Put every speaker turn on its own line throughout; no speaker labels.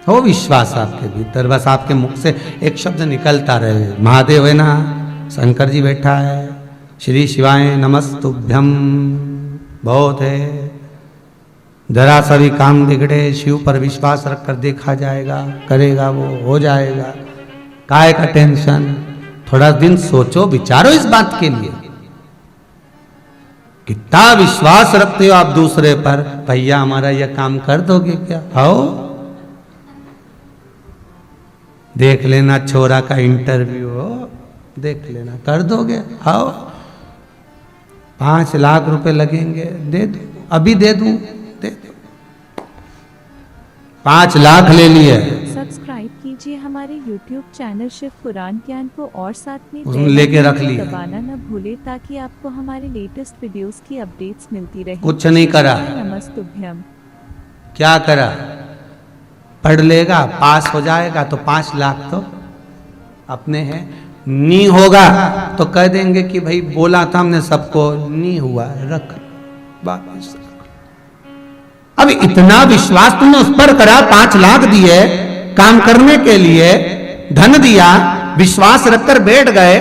हो विश्वास आपके भीतर, बस आपके मुख से एक शब्द निकलता रहे, महादेव है ना, शंकर जी बैठा है, श्री शिवाय नमस्तुभ्यम, बहुत है। जरा सा भी काम बिगड़े, शिव पर विश्वास रखकर देखा जाएगा, करेगा वो, हो जाएगा। काय का टेंशन, थोड़ा दिन सोचो विचारो इस बात के लिए, कितना विश्वास रखते हो आप दूसरे पर। भैया हमारा यह काम कर दोगे क्या? आओ देख लेना, छोरा का इंटरव्यू हो, देख लेना, कर दोगे? आओ 5 लाख रुपए लगेंगे, दे दो, अभी दे दूं, दे दो। 5 लाख ले लिए।
सब्सक्राइब कीजिए हमारे YouTube चैनल शिव पुराण ज्ञान को और साथ में
उसने लेके रख लिया,
दबाना न भूले ताकि आपको हमारे लेटेस्ट वीडियोस की अपडेट्स मिलती रहे।
कुछ नहीं करा।
नमस्तुभ्यम।
क्या करा? पढ़ लेगा, पास हो जाएगा तो 5 लाख तो अपने हैं, नहीं होगा तो कह देंगे कि भाई बोला था हमने सबको, नहीं हुआ, रख वापस। अब इतना विश्वास तुमने उस पर करा, 5 लाख दिए काम करने के लिए, धन दिया, विश्वास रखकर बैठ गए।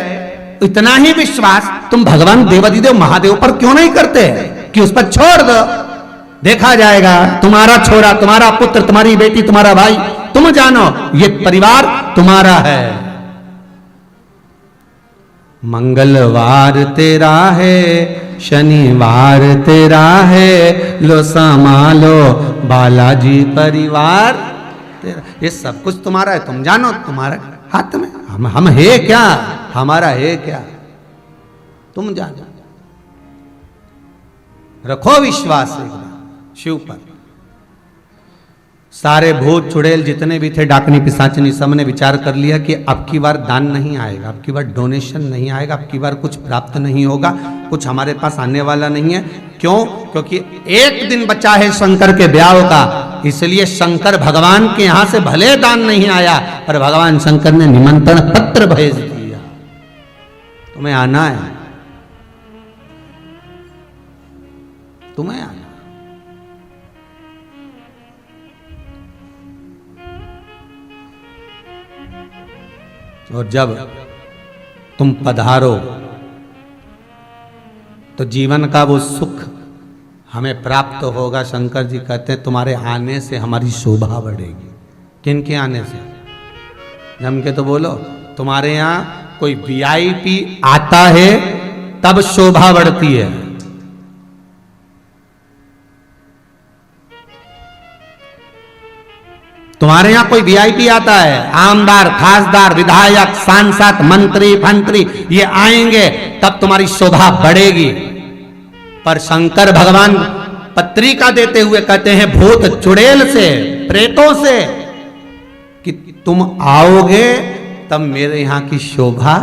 इतना ही विश्वास तुम भगवान देवाधिदेव महादेव पर क्यों नहीं करते कि उस पर छोड़ दो, देखा जाएगा। तुम्हारा छोरा, तुम्हारा पुत्र, तुम्हारी बेटी, तुम्हारा भाई, तुम जानो ये परिवार तुम्हारा है। मंगलवार तेरा है, शनिवार तेरा है, लो संभालो बालाजी परिवार तेरा। ये सब कुछ तुम्हारा है, तुम जानो, तुम्हारा हाथ में। हम है क्या? हमारा है क्या? तुम जानो। रखो विश्वास एक बार शिव पर। सारे भूत चुड़ैल जितने भी थे, डाकनी पिशाचनी, सब ने विचार कर लिया कि अब की बार दान नहीं आएगा, अब की बार डोनेशन नहीं आएगा, अब की बार कुछ प्राप्त नहीं होगा, कुछ हमारे पास आने वाला नहीं है। क्यों? क्योंकि एक दिन बचा है शंकर के ब्याह का, इसलिए शंकर भगवान के यहां से भले दान नहीं आया, पर भगवान शंकर ने निमंत्रण पत्र भेज दिया, तुम्हें आना है, तुम्हें आना। और जब तुम पधारो तो जीवन का वो सुख हमें प्राप्त होगा। शंकर जी कहते हैं तुम्हारे आने से हमारी शोभा बढ़ेगी। किन के आने से? जम के तो बोलो। तुम्हारे यहाँ कोई वीआईपी आता है तब शोभा बढ़ती है। तुम्हारे यहां कोई वीआईपी आता है, आमदार, खासदार, विधायक, सांसद, मंत्री, फंत्री, ये आएंगे तब तुम्हारी शोभा बढ़ेगी। पर शंकर भगवान पत्रिका देते हुए कहते हैं भूत चुड़ैल से, प्रेतों से, कि तुम आओगे तब मेरे यहां की शोभा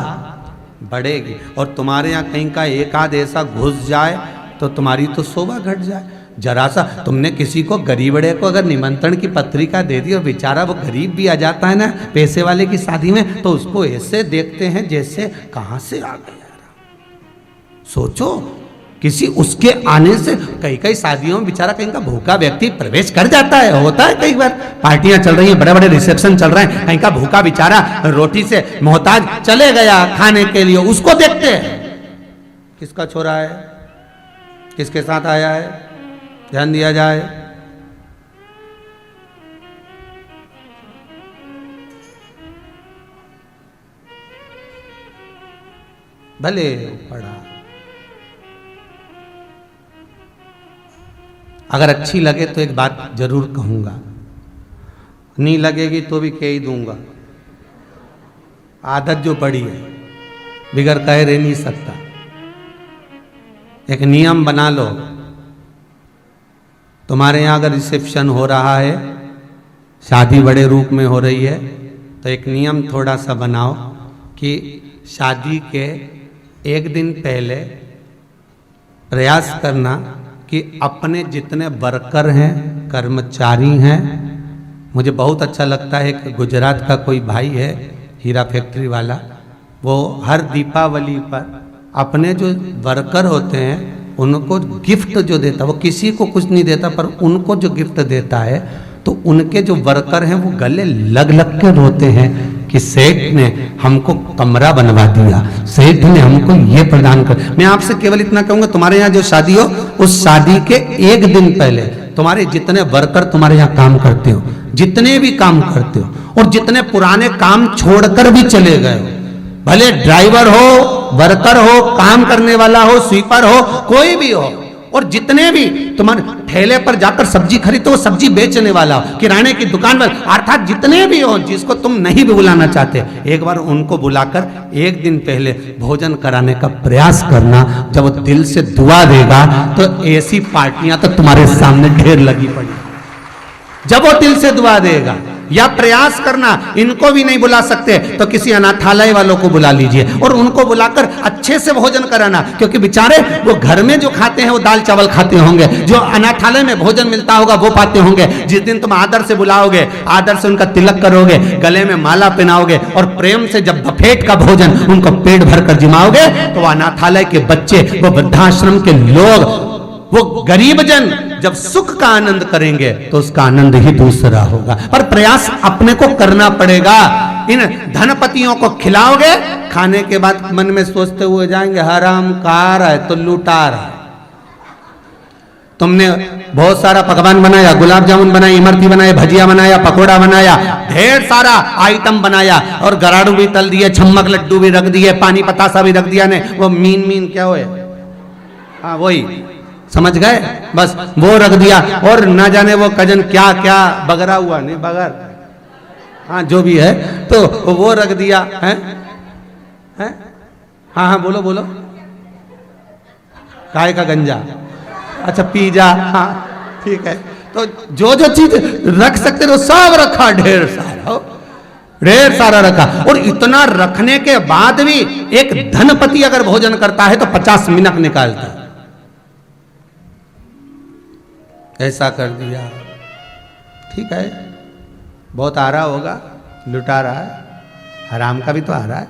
बढ़ेगी। और तुम्हारे यहां कहीं का एक आध ऐसा घुस जाए तो तुम्हारी तो शोभा घट जाए। जरा सा तुमने किसी को गरीबड़े को अगर निमंत्रण की पत्रिका दे दी और बेचारा वो गरीब भी आ जाता है ना पैसे वाले की शादी में, तो उसको ऐसे देखते हैं जैसे कहां से आ गया। सोचो किसी उसके आने से कई कई शादियों में बेचारा कहीं का भूखा व्यक्ति प्रवेश कर जाता है। होता है कई बार, पार्टियां चल रही हैं, बड़े बड़े रिसेप्शन चल रहे हैं, कहीं का भूखा बेचारा रोटी से मोहताज चले गया खाने के लिए, उसको देखते हैं किसका छोरा है, किसके साथ आया है, ध्यान दिया जाए। भले पढ़ा, अगर अच्छी लगे तो एक बात जरूर कहूंगा, नहीं लगेगी तो भी कह ही दूंगा। आदत जो पड़ी है बिगर कहे रह नहीं सकता। एक नियम बना लो, तुम्हारे यहाँ अगर रिसेप्शन हो रहा है, शादी बड़े रूप में हो रही है, तो एक नियम थोड़ा सा बनाओ कि शादी के एक दिन पहले प्रयास करना कि अपने जितने वर्कर हैं, कर्मचारी हैं, मुझे बहुत अच्छा लगता है कि गुजरात का कोई भाई है हीरा फैक्ट्री वाला, वो हर दीपावली पर अपने जो वर्कर होते हैं उनको गिफ्ट जो देता, वो किसी को कुछ नहीं देता, पर उनको जो गिफ्ट देता है तो उनके जो वर्कर हैं वो गले लग लग के रोते हैं कि सेठ ने हमको कमरा बनवा दिया, सेठ ने हमको ये प्रदान कर। मैं आपसे केवल इतना कहूंगा, तुम्हारे यहाँ जो शादी हो उस शादी के एक दिन पहले तुम्हारे जितने वर्कर तुम्हारे यहाँ काम करते हो, जितने भी काम करते हो और जितने पुराने काम छोड़कर भी चले गए हो, भले ड्राइवर हो, वर्कर हो, काम करने वाला हो, स्वीपर हो, कोई भी हो, और जितने भी तुम्हारे ठेले पर जाकर सब्जी खरीदते हो, सब्जी बेचने वाला हो, किराने की दुकान पर, अर्थात जितने भी हो जिसको तुम नहीं भी बुलाना चाहते, एक बार उनको बुलाकर एक दिन पहले भोजन कराने का प्रयास करना। जब वो दिल से दुआ देगा तो ऐसी पार्टियां तो तुम्हारे सामने ढेर लगी पड़ी। जब वो दिल से दुआ देगा, या प्रयास करना, इनको भी नहीं बुला सकते तो किसी अनाथालय वालों को बुला लीजिए और उनको बुलाकर अच्छे से भोजन कराना, क्योंकि बेचारे वो घर में जो खाते हैं वो दाल चावल खाते होंगे, जो अनाथालय में भोजन मिलता होगा वो पाते होंगे। जिस दिन तुम आदर से बुलाओगे, आदर से उनका तिलक करोगे, गले में माला पहनाओगे और प्रेम से जब बफेट का भोजन उनको पेट भर कर जिमाओगे, तो अनाथालय के बच्चे, वो वृद्धाश्रम के लोग, वो गरीब जन जब सुख का आनंद करेंगे तो उसका आनंद ही दूसरा होगा। पर प्रयास अपने को करना पड़ेगा। इन धनपतियों को खिलाओगे, खाने के बाद मन में सोचते हुए जाएंगे हराम खा रहा है तो लुटा रहा है। तुमने बहुत सारा पकवान बनाया, गुलाब जामुन बनाई, इमरती बनाई, भजिया बनाया, पकोड़ा बनाया, ढेर सारा आइटम बनाया और गराड़ू भी तल दिए, छम्मक लड्डू भी रख दिए, पानी पतासा भी रख दिया ने। वो मीन क्या हुए, हाँ वही समझ गए, बस वो रख दिया और ना जाने वो कजन क्या क्या बगरा हुआ, नहीं बगर, हाँ जो भी है, तो वो रख दिया है, हाँ हाँ बोलो बोलो, काय का गंजा, अच्छा पिज्जा, हाँ ठीक है। तो जो जो चीज रख सकते थे सब रखा, ढेर सारा रखा। और इतना रखने के बाद भी एक धनपति अगर भोजन करता है तो 50 मिनट निकालता है। ऐसा कर दिया, ठीक है, बहुत आ रहा होगा, लुटा रहा है, हराम का भी तो आ रहा है।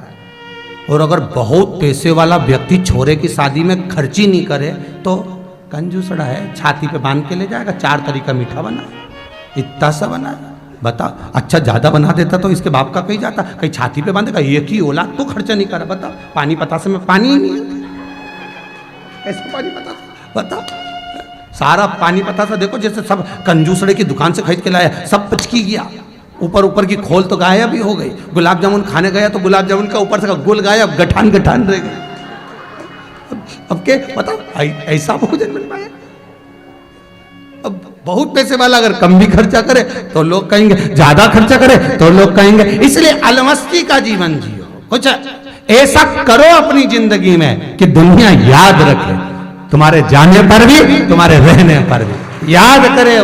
और अगर बहुत पैसे वाला व्यक्ति छोरे की शादी में खर्ची नहीं करे तो कंजूसड़ा है, छाती पे बांध के ले जाएगा, 4 तरीका मीठा बना, इतना सा बना, बता अच्छा ज्यादा बना देता तो इसके बाप का कहीं जाता, कहीं छाती पे बांधेगा, एक ही औलाद तो खर्चा नहीं करा, बता पानी पतासे में पानी ही नहीं है, कैसे पानी पतासा, बता सारा पानी पतासा देखो जैसे सब कंजूसड़े की दुकान से खरीद के लाया, सब पचकी गया, ऊपर ऊपर की खोल तो गायब ही हो गई। गुलाब जामुन खाने गया तो गुलाब जामुन का ऊपर से गुल गायब, गठान गठान रह गई। अब के बताओ ऐसा भोजन बन पाया। अब बहुत पैसे वाला अगर कम भी खर्चा करे तो लोग कहेंगे, ज्यादा खर्चा करे तो लोग कहेंगे। इसलिए अलमस्ती का जीवन जियो, कुछ ऐसा करो अपनी जिंदगी में कि दुनिया याद रखे, तुम्हारे जाने पर भी, तुम्हारे रहने पर भी याद करे,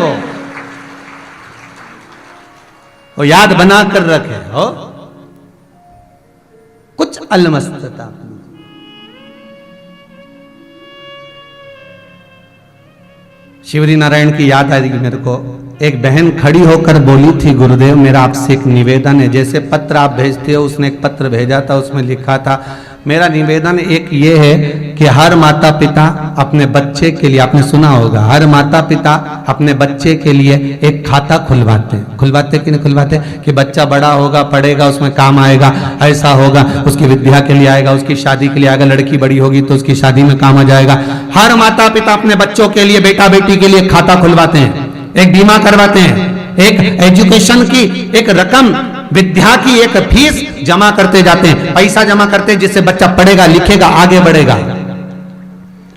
वो याद बना कर रखे हो। कुछ अलमस्तता। शिवरी नारायण की याद आई मेरे को। एक बहन खड़ी होकर बोली थी, गुरुदेव मेरा आपसे एक निवेदन है। जैसे पत्र आप भेजते हो, उसने एक पत्र भेजा था, उसमें लिखा था मेरा निवेदन एक ये है कि हर माता पिता अपने बच्चे के लिए, आपने सुना होगा, हर माता पिता अपने बच्चे के लिए एक खाता खुलवाते कि नहीं खुलवाते, कि बच्चा बड़ा होगा, पढ़ेगा, उसमें काम आएगा, ऐसा होगा, उसकी विद्या के लिए आएगा, उसकी शादी के लिए आएगा, लड़की बड़ी होगी तो उसकी शादी में काम आ जाएगा। हर माता पिता अपने बच्चों के लिए, बेटा बेटी के लिए खाता खुलवाते हैं, एक बीमा करवाते हैं, एक एजुकेशन की एक रकम, विद्या की एक फीस जमा करते जाते हैं, पैसा जमा करते हैं जिससे बच्चा पढ़ेगा, लिखेगा, आगे बढ़ेगा।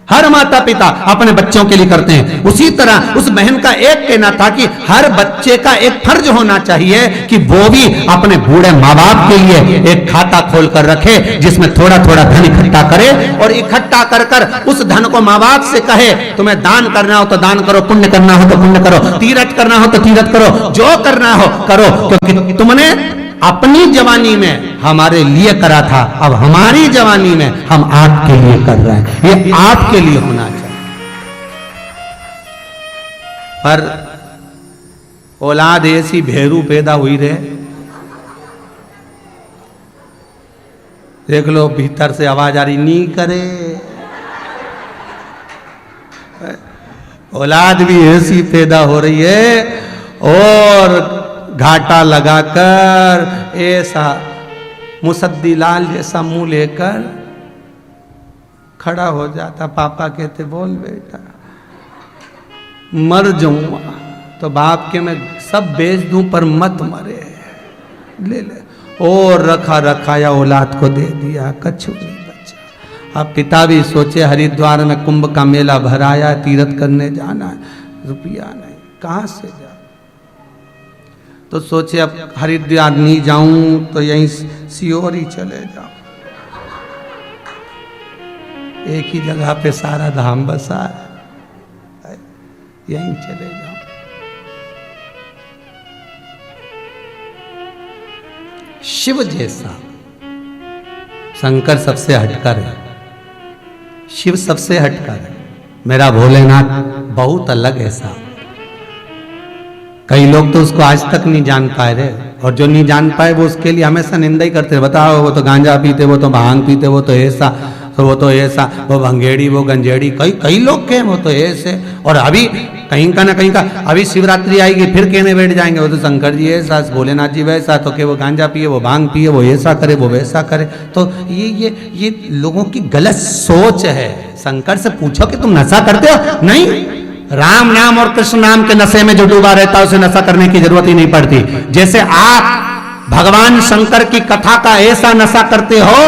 हर माता पिता अपने बच्चों के लिए करते हैं। उसी तरह उस बहन का एक कहना था कि हर बच्चे का एक फर्ज होना चाहिए कि वो भी अपने बूढ़े माँ बाप के लिए एक खाता खोल कर रखे, जिसमें थोड़ा थोड़ा धन इकट्ठा करे और इकट्ठा कर कर उस धन को माँ बाप से कहे तुम्हें दान करना हो तो दान करो, पुण्य करना हो तो पुण्य करो, तीरथ करना हो तो तीरथ करो, जो करना हो करो, क्योंकि तुमने अपनी जवानी में हमारे लिए करा था, अब हमारी जवानी में हम आपके लिए कर रहे हैं। ये आपके लिए होना चाहिए। पर औलाद ऐसी भेरू पैदा हुई रहे, देख लो भीतर से आवाज आ रही, नहीं करे। औलाद भी ऐसी पैदा हो रही है, और घाटा लगाकर ऐसा मुसद्दी लाल जैसा मुंह लेकर खड़ा हो जाता। पापा कहते बोल बेटा, मर जाऊंगा तो बाप के मैं सब बेच दूं पर मत मरे, ले ले। और रखा रखाया औलाद को दे दिया, कछु नहीं बचा। अब पिता भी सोचे हरिद्वार में कुंभ का मेला भराया, तीर्थ करने जाना है, रुपया नहीं, कहाँ से जा। तो सोचे अब हरिद्वार नहीं जाऊं तो यहीं सियोर ही चले जाऊं, एक ही जगह पे सारा धाम बसा है, यहीं चले जाओ। शिव जैसा शंकर सबसे हटकर है, शिव सबसे हटकर है, मेरा भोलेनाथ बहुत अलग है साहब। कई लोग तो उसको आज तक नहीं जान पाए रहे, और जो नहीं जान पाए वो उसके लिए हमेशा निंदा ही करते, बताओ वो तो गांजा पीते, वो तो भांग पीते, वो तो ऐसा, तो वो तो ऐसा, वो भंगेड़ी, वो गंजेड़ी, कई लोग के वो तो ऐसे। और अभी कहीं का ना कहीं का, अभी शिवरात्रि आएगी फिर कहने बैठ जाएंगे वो तो शंकर जी ऐसा, भोलेनाथ जी वैसा, तो कि वो गांजा पिए, वो भांग पिए, वो ऐसा करे, वो वैसा करे। तो ये लोगों की गलत सोच है। शंकर से पूछो कि तुम नशा करते हो? नहीं, राम नाम और कृष्ण नाम के नशे में जो डूबा रहता है उसे नशा करने की जरूरत ही नहीं पड़ती। जैसे आप भगवान शंकर की कथा का ऐसा नशा करते हो,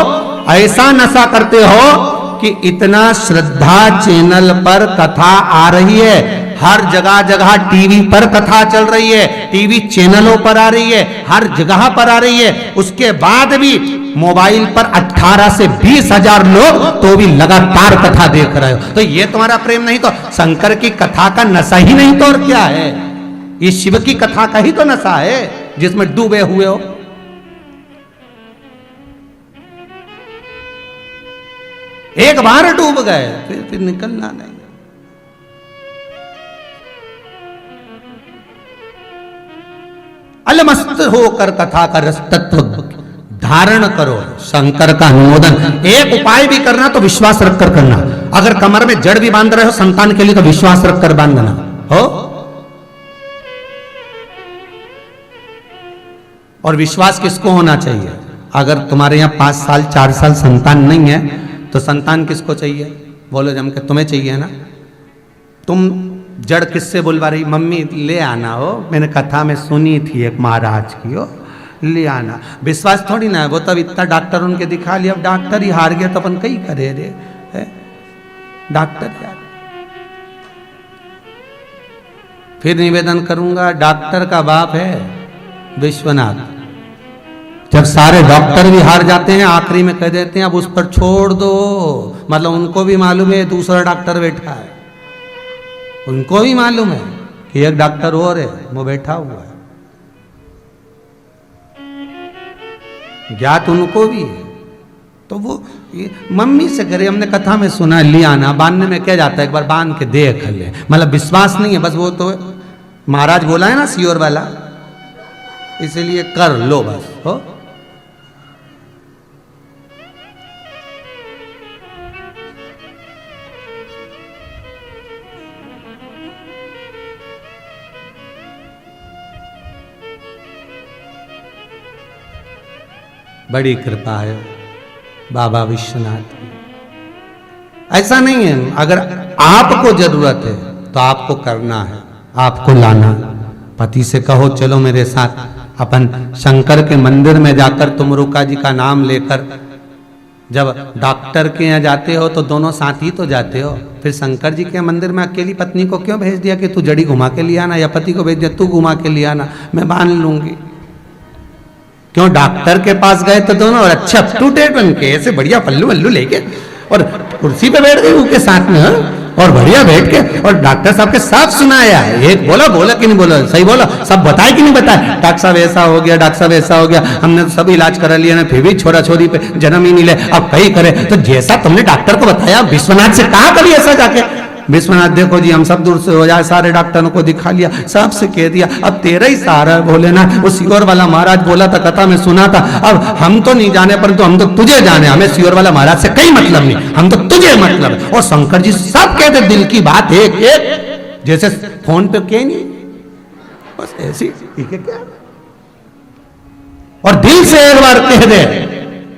ऐसा नशा करते हो कि इतना श्रद्धा चैनल पर कथा आ रही है, हर जगह जगह टीवी पर कथा चल रही है, टीवी चैनलों पर आ रही है, हर जगह पर आ रही है। उसके बाद भी मोबाइल पर 18 से 20 हजार लोग तो भी लगातार कथा देख रहे हो, तो ये तुम्हारा प्रेम नहीं तो शंकर की कथा का नशा ही नहीं तो और क्या है? ये शिव की कथा का ही तो नशा है जिसमें डूबे हुए हो। एक बार डूब गए फिर निकलना नहीं। अलमस्त होकर कथा का रस तत्व धारण करो, शंकर का अनुमोदन। एक उपाय भी करना तो विश्वास रखकर करना। अगर कमर में जड़ भी बांध रहे हो संतान के लिए तो विश्वास रखकर बांधना हो। और विश्वास किसको होना चाहिए? अगर तुम्हारे यहां 5 साल 4 साल संतान नहीं है तो संतान किसको चाहिए? बोलो जम के, तुम्हें चाहिए ना। तुम जड़ किससे बुलवा रही? मम्मी ले आना हो, मैंने कथा में सुनी थी एक महाराज की, हो ले आना। विश्वास थोड़ी ना है, वो तब इतना डॉक्टर उनके दिखा लिया, अब डॉक्टर ही हार गया तो अपन कहीं करे रे है? डॉक्टर यार। फिर निवेदन करूंगा, डॉक्टर का बाप है विश्वनाथ। जब सारे डॉक्टर भी हार जाते हैं आखिरी में कह देते हैं अब उस पर छोड़ दो, मतलब उनको भी मालूम है दूसरा डॉक्टर बैठा है, उनको भी मालूम है कि एक डॉक्टर और है वो बैठा हुआ है, ज्ञात उनको भी है। तो वो मम्मी से करे, हमने कथा में सुना ले आना, बांधने में क्या जाता है, एक बार बांध के देख ले, मतलब विश्वास नहीं है बस, वो तो महाराज बोला है ना सियोर वाला, इसीलिए कर लो बस। हो बड़ी कृपा है बाबा विश्वनाथ की। ऐसा नहीं है, अगर आपको जरूरत है तो आपको करना है, आपको लाना। पति से कहो चलो मेरे साथ अपन शंकर के मंदिर में जाकर तुम रुका जी का नाम लेकर, जब डॉक्टर के यहाँ जाते हो तो दोनों साथ ही तो जाते हो, फिर शंकर जी के मंदिर में अकेली पत्नी को क्यों भेज दिया कि तू जड़ी घुमा के ले आना, या पति को भेज दिया तू घुमा के ले आना, मैं बांध लूंगी। क्यों डॉक्टर के पास गए तो दोनों और अच्छे अप टू डेट बन के ऐसे बढ़िया पल्लू वल्लू लेके और कुर्सी पे बैठ गई उनके साथ में, और बढ़िया बैठ के, और डॉक्टर साहब के सब सुनाया, एक बोला कि नहीं बोला, सही बोला, सब बताए कि नहीं बताए, डॉक्टर साहब ऐसा हो गया, डॉक्टर साहब ऐसा हो गया, हमने तो सब इलाज करा लिया ना, फिर भी छोरा छोरी पे जन्म ही नहीं ले, अब कहीं करे। तो जैसा तुमने डॉक्टर को बताया, विश्वनाथ से कहा कभी ऐसा जाके, विश्वनाथ देखो जी हम सब दूर से हो जाए, सारे डॉक्टरों को दिखा लिया, सबसे कह दिया अब तेरा ही सहारा है भोलेनाथ। वो सियोर वाला महाराज बोला था, कथा में सुना था, अब हम तो नहीं जाने परंतु हम तो तुझे जाने, हमें सियोर वाला महाराज से कोई मतलब नहीं, हम तो तुझे मतलब है। और शंकर जी सब कहते दिल की बात एक एक, जैसे फोन पे कह नहीं, बस ऐसी, ठीक है क्या? और दिल से एक बार कह दे,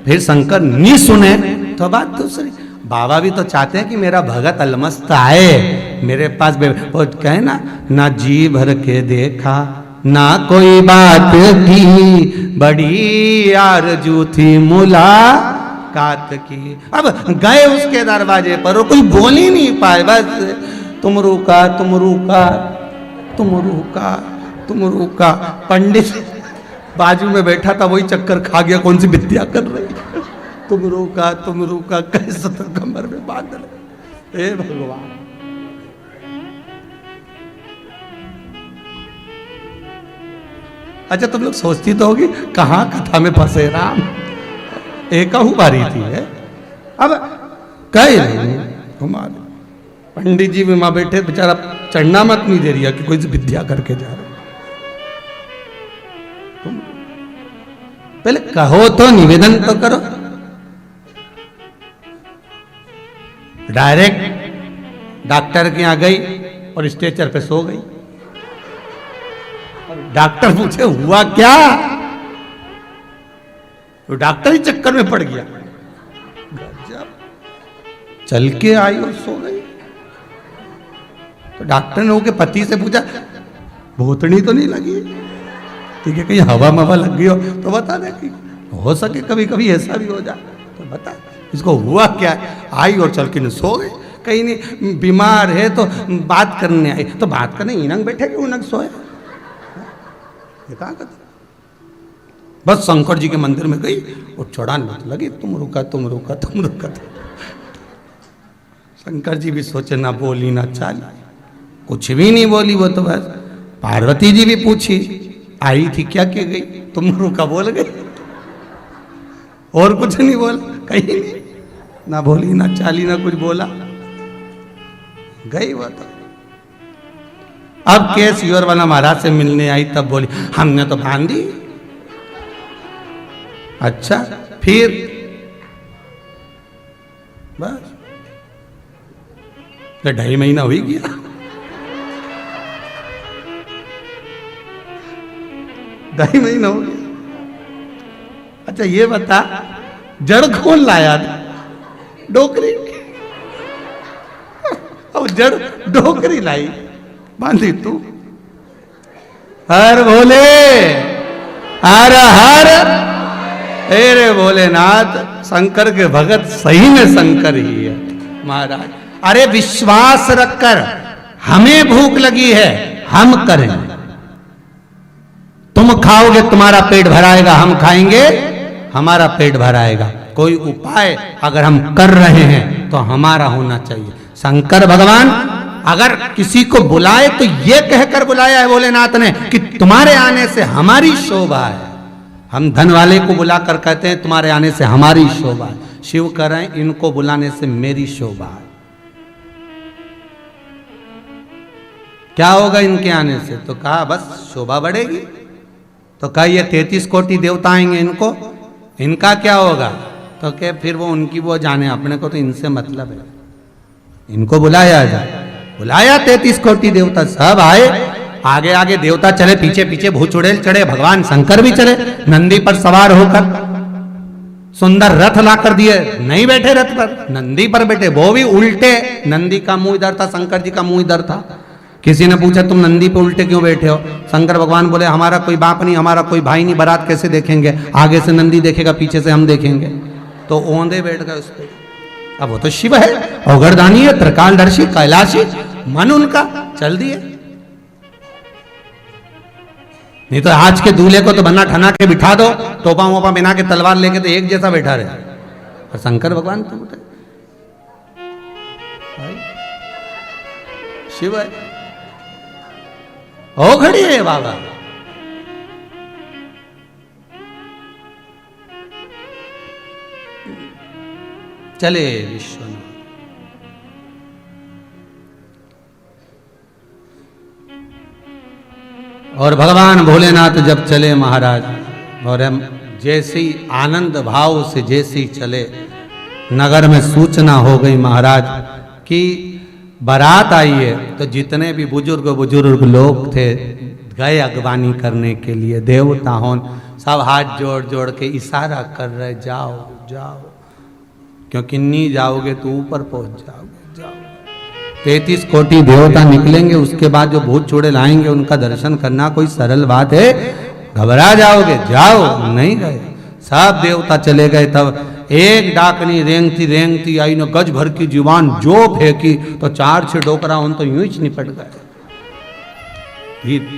फिर शंकर नहीं सुने तो बात दूसरी। बाबा भी तो चाहते हैं कि मेरा भगत अलमस्त आए मेरे पास। वो कहे ना जी भर के देखा ना कोई बात की, बड़ी आरज़ू थी मुलाकात की। अब गए उसके दरवाजे पर और कोई बोल ही नहीं पाए, बस तुम रुका तुम रुका तुम रुका तुम रुका। पंडित बाजू में बैठा था, वही चक्कर खा गया, कौन सी विद्या कर रही, तुम रुका कैसे तो कमर में बांध ले। हे भगवान, अच्छा तुम लोग सोचती तो होगी कहां कथा में फंसे राम, एक बारी थी है। अब कहे हमारे पंडित जी भी वहां बैठे, बेचारा चढ़ना मत नहीं दे रही कि कोई विद्या करके जा रहे। तुम पहले कहो तो, निवेदन तो करो। डायरेक्ट डॉक्टर के यहाँ गई और स्ट्रेचर पे सो गई। डॉक्टर पूछे हुआ क्या, तो डॉक्टर ही चक्कर में पड़ गया। चल के आई और सो गई। तो डॉक्टर ने उसके पति से पूछा भूतनी तो नहीं लगी, ठीक है, कहीं हवा मवा लग गई हो तो बता दे, कि हो सके कभी कभी ऐसा भी हो जाए तो बता, इसको हुआ क्या। आई और चल के सो गई। कहीं नहीं बीमार है तो बात करने आई, तो बात करने इनंग बैठे कि उनंग सोए, ये कहा करते। बस शंकर जी के मंदिर में गई और चढ़ाने मत लगी, तुम रुका तुम रुका तुम रुका। शंकर जी भी सोचे ना बोली ना चाली, कुछ भी नहीं बोली वो तो बस। पार्वती जी भी पूछी आई थी क्या के गई, तुम रुका बोल गई, और कुछ नहीं बोला, कहीं नहीं, ना बोली ना चाली ना कुछ बोला, गई वो तो। अब केस योर वाला महाराज से मिलने आई, तब बोली हमने तो बांध दी। अच्छा फिर बस 2.5 महीना हो ही गया। ढाई महीना हो गया। अच्छा ये बता, जड़ कौन लाया था? डोकरी। अब जड़ डोकरी लाई, बांधी तू। हर भोले हर हर, अरे भोलेनाथ, शंकर के भगत सही में शंकर ही है महाराज। अरे विश्वास रखकर, हमें भूख लगी है हम करें, तुम खाओगे तुम्हारा पेट भराएगा, हम खाएंगे हमारा पेट भराएगा। कोई उपाय अगर हम कर रहे हैं तो हमारा होना चाहिए। शंकर भगवान अगर किसी को बुलाए तो ये कहकर बुलाया है भोलेनाथ ने कि तुम्हारे आने से हमारी शोभा है। हम धन वाले को बुलाकर कहते हैं तुम्हारे आने से हमारी शोभा है। शिव कह रहे हैं इनको बुलाने से मेरी शोभा है। क्या होगा इनके आने से? तो कहा बस शोभा बढ़ेगी। तो कहा ये 33 कोटि देवता आएंगे, इनका क्या होगा? तो क्या फिर वो उनकी वो जाने, अपने को तो इनसे मतलब है। इनको बुलाया जाए, बुलाया 33 कोटि देवता, सब आए। आगे आगे देवता चले, पीछे पीछे भूत चुड़ैल चढ़े, भगवान शंकर भी चले नंदी पर सवार होकर। सुंदर रथ ला कर दिए, नहीं बैठे रथ पर, नंदी पर बैठे, वो भी उल्टे। नंदी का मुंह इधर था, शंकर जी का मुंह इधर था। किसी ने पूछा तुम नंदी पे उल्टे क्यों बैठे हो? शंकर भगवान बोले हमारा कोई बाप नहीं, हमारा कोई भाई नहीं, बारात कैसे देखेंगे? आगे से नंदी देखेगा, पीछे से हम देखेंगे। तो ओंधे बैठ गए उस पर। अब वो तो शिव है, औगरदानी है, त्रिकालदर्शी, कैलाशी, मन उनका चल दिए। नहीं तो आज के दूल्हे को तो बन्ना ठना के बिठा दो, टोपा वोपा बिना के, तलवार लेके, तो एक जैसा बैठा रहे। और शंकर भगवान तो बोले शिव है, ओ खड़ी है बाबा। चले विश्वनाथ। और भगवान भोलेनाथ जब चले महाराज, और हम जैसे ही आनंद भाव से जैसे ही चले, नगर में सूचना हो गई महाराज कि बारात आई है। तो जितने भी बुजुर्ग लोग थे, गए अगवानी करने के लिए। देवता होन सब हाथ जोड़ जोड़ के इशारा कर रहे, जाओ जाओ, क्योंकि नहीं जाओगे तो ऊपर पहुंच जाओगे। जाओ 33 कोटि देवता निकलेंगे, उसके बाद जो भूत चूड़े लाएंगे उनका दर्शन करना कोई सरल बात है? घबरा जाओगे? जाओ। नहीं गए, सब देवता चले गए। तब एक डाकनी रेंगती रेंगती आई न, गज भर की जुबान जो फेंकी तो 4-6 डोकरा उन तो यूं ही निपट गए।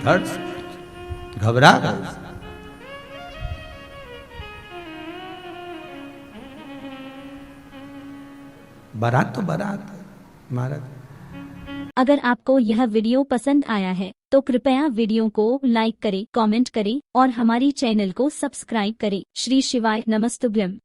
धड़ घबरा गए। बारात तो बारात महाराज।
अगर आपको यह वीडियो पसंद आया है तो कृपया वीडियो को लाइक करें, कमेंट करें और हमारी चैनल को सब्सक्राइब करें। श्री शिवाय नमस्तुभ्यम।